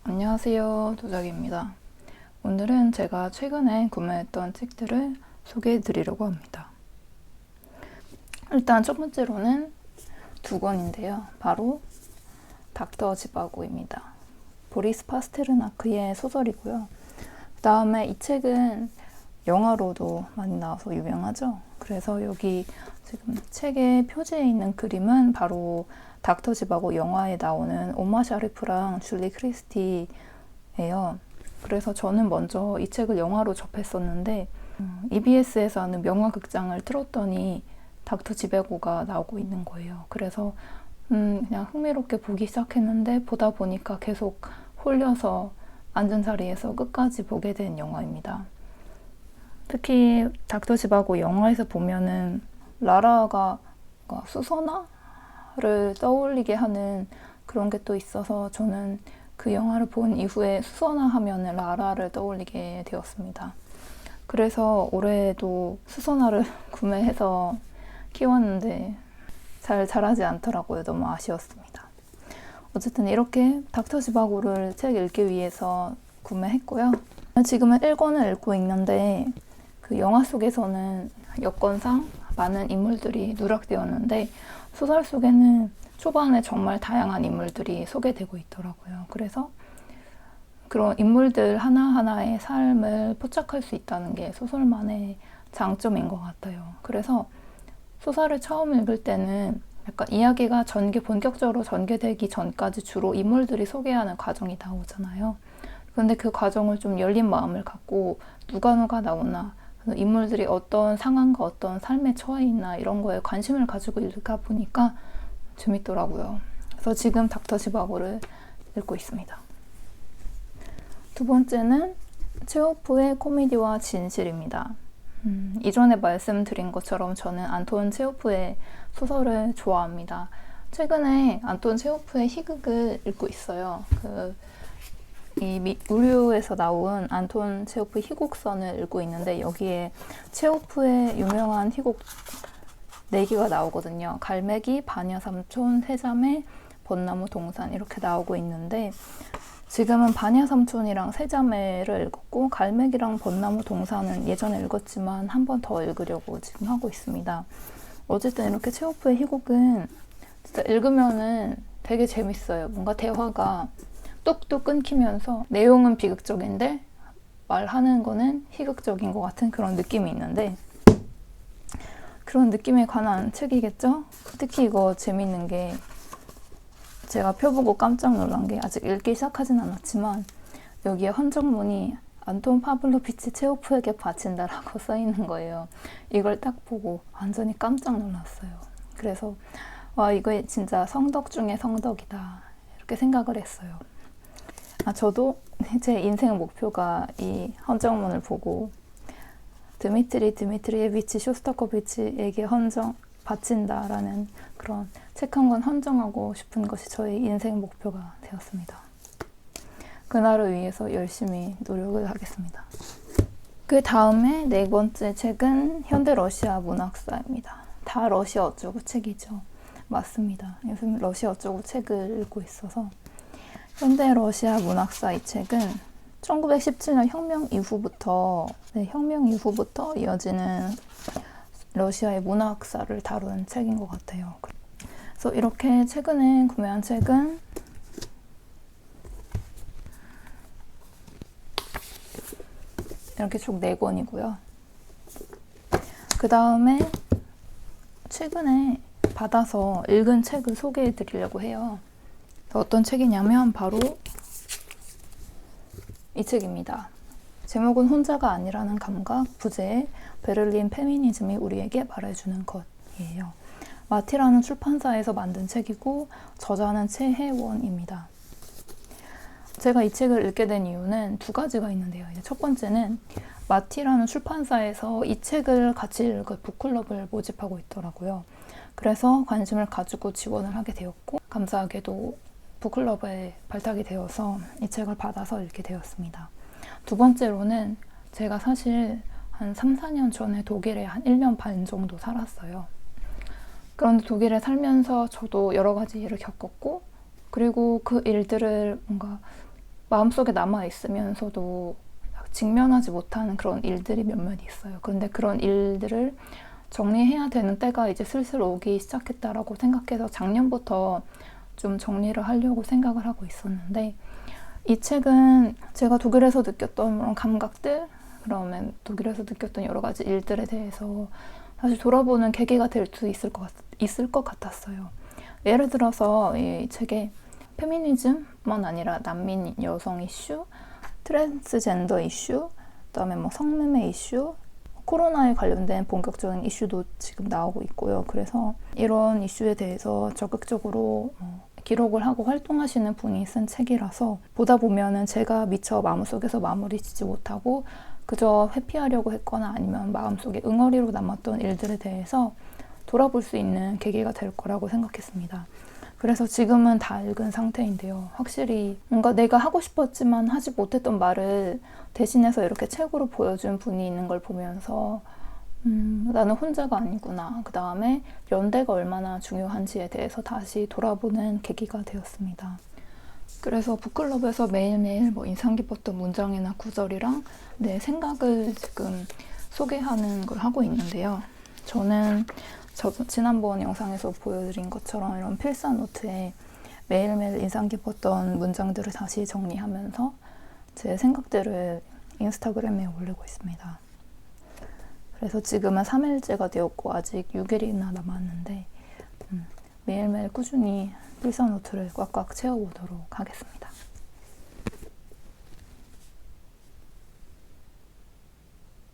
안녕하세요, 도작입니다. 오늘은 제가 최근에 구매했던 책들을 소개해 드리려고 합니다. 일단 첫 번째로는 두 권인데요. 바로 닥터 지바고입니다. 보리스 파스테르나크의 소설이고요. 그 다음에 이 책은 영화로도 많이 나와서 유명하죠. 그래서 여기 지금 책의 표지에 있는 그림은 바로 닥터 지바고 영화에 나오는 오마 샤리프랑 줄리 크리스티예요. 그래서 저는 먼저 이 책을 영화로 접했었는데 EBS에서 하는 명화극장을 틀었더니 닥터 지바고가 나오고 있는 거예요. 그래서 그냥 흥미롭게 보기 시작했는데 보다 보니까 계속 홀려서 앉은 자리에서 끝까지 보게 된 영화입니다. 특히 닥터 지바고 영화에서 보면은 라라가 수선화를 떠올리게 하는 그런 게 또 있어서 저는 그 영화를 본 이후에 수선화 하면은 라라를 떠올리게 되었습니다. 그래서 올해도 수선화를 구매해서 키웠는데 잘 자라지 않더라고요. 너무 아쉬웠습니다. 어쨌든 이렇게 닥터 지바고를 책 읽기 위해서 구매했고요. 지금은 1권을 읽고 있는데 그 영화 속에서는 여건상 많은 인물들이 누락되었는데 소설 속에는 초반에 정말 다양한 인물들이 소개되고 있더라고요. 그래서 그런 인물들 하나하나의 삶을 포착할 수 있다는 게 소설만의 장점인 것 같아요. 그래서 소설을 처음 읽을 때는 약간 이야기가 본격적으로 전개되기 전까지 주로 인물들이 소개하는 과정이 나오잖아요. 그런데 그 과정을 좀 열린 마음을 갖고 누가 나오나 인물들이 어떤 상황과 어떤 삶에 처해 있나 이런 거에 관심을 가지고 읽다 보니까 재밌더라고요. 그래서 지금 닥터 지바고를 읽고 있습니다. 두 번째는 체호프의 코미디와 진실입니다. 이전에 말씀드린 것처럼 저는 안톤 체호프의 소설을 좋아합니다. 최근에 안톤 체호프의 희극을 읽고 있어요. 이 우류에서 나온 안톤 체호프 희곡선을 읽고 있는데 여기에 체호프의 유명한 희곡 4개가 나오거든요. 갈매기, 바냐삼촌, 세자매, 벚나무 동산 이렇게 나오고 있는데 지금은 바냐삼촌이랑 세자매를 읽었고 갈매기랑 벚나무 동산은 예전에 읽었지만 한 번 더 읽으려고 지금 하고 있습니다. 어쨌든 이렇게 체호프의 희곡은 진짜 읽으면은 되게 재밌어요. 뭔가 대화가 뚝뚝 끊기면서 내용은 비극적인데 말하는 거는 희극적인 것 같은 그런 느낌이 있는데 그런 느낌에 관한 책이겠죠? 특히 이거 재밌는 게 제가 펴보고 깜짝 놀란 게 아직 읽기 시작하진 않았지만 여기에 헌정문이 안톤 파블로비치 체호프에게 바친다라고 써있는 거예요. 이걸 딱 보고 완전히 깜짝 놀랐어요. 그래서 와 이거 진짜 성덕 중에 성덕이다 이렇게 생각을 했어요. 저도 제 인생 목표가 이 헌정문을 보고 드미트리 드미트리예비치 쇼스타코비치에게 헌정 바친다라는 그런 책 한 권 헌정하고 싶은 것이 저의 인생 목표가 되었습니다. 그날을 위해서 열심히 노력을 하겠습니다. 그 다음에 4번째 책은 현대 러시아 문학사입니다. 다 러시아 어쩌고 책이죠. 맞습니다. 요즘 러시아 어쩌고 책을 읽고 있어서 현대 러시아 문학사 이 책은 1917년 혁명 이후부터 이어지는 러시아의 문학사를 다룬 책인 것 같아요. 그래서 이렇게 최근에 구매한 책은 이렇게 총 4권이고요. 그 다음에 최근에 받아서 읽은 책을 소개해 드리려고 해요. 어떤 책이냐면 바로 이 책입니다. 제목은 혼자가 아니라는 감각, 부제의 베를린 페미니즘이 우리에게 말해주는 것이에요. 마티라는 출판사에서 만든 책이고 저자는 최혜원입니다. 제가 이 책을 읽게 된 이유는 2가지가 있는데요. 첫 번째는 마티라는 출판사에서 이 책을 같이 읽을 북클럽을 모집하고 있더라고요. 그래서 관심을 가지고 지원을 하게 되었고 감사하게도 북클럽에 발탁이 되어서 이 책을 받아서 읽게 되었습니다. 두 번째로는 제가 사실 한 3-4년 전에 독일에 한 1년 반 정도 살았어요. 그런데 독일에 살면서 저도 여러 가지 일을 겪었고 그리고 그 일들을 뭔가 마음속에 남아있으면서도 직면하지 못하는 그런 일들이 몇몇 있어요. 그런데 그런 일들을 정리해야 되는 때가 이제 슬슬 오기 시작했다라고 생각해서 작년부터 좀 정리를 하려고 생각을 하고 있었는데, 이 책은 제가 독일에서 느꼈던 그런 감각들, 그러면 독일에서 느꼈던 여러 가지 일들에 대해서 다시 돌아보는 계기가 될 수 있을 것 같았어요. 예를 들어서 이 책에 페미니즘만 아니라 난민 여성 이슈, 트랜스젠더 이슈, 그다음에 뭐 성매매 이슈, 코로나에 관련된 본격적인 이슈도 지금 나오고 있고요. 그래서 이런 이슈에 대해서 적극적으로 기록을 하고 활동하시는 분이 쓴 책이라서 보다 보면은 제가 미처 마음속에서 마무리 짓지 못하고 그저 회피하려고 했거나 아니면 마음속에 응어리로 남았던 일들에 대해서 돌아볼 수 있는 계기가 될 거라고 생각했습니다. 그래서 지금은 다 읽은 상태인데요. 확실히 뭔가 내가 하고 싶었지만 하지 못했던 말을 대신해서 이렇게 책으로 보여준 분이 있는 걸 보면서 나는 혼자가 아니구나. 그 다음에 연대가 얼마나 중요한지에 대해서 다시 돌아보는 계기가 되었습니다. 그래서 북클럽에서 매일매일 뭐 인상 깊었던 문장이나 구절이랑 내 생각을 지금 소개하는 걸 하고 있는데요. 저는 지난번 영상에서 보여드린 것처럼 이런 필사 노트에 매일매일 인상 깊었던 문장들을 다시 정리하면서 제 생각들을 인스타그램에 올리고 있습니다. 그래서 지금은 3일째가 되었고 아직 6일이나 남았는데 매일매일 꾸준히 필사 노트를 꽉꽉 채워보도록 하겠습니다.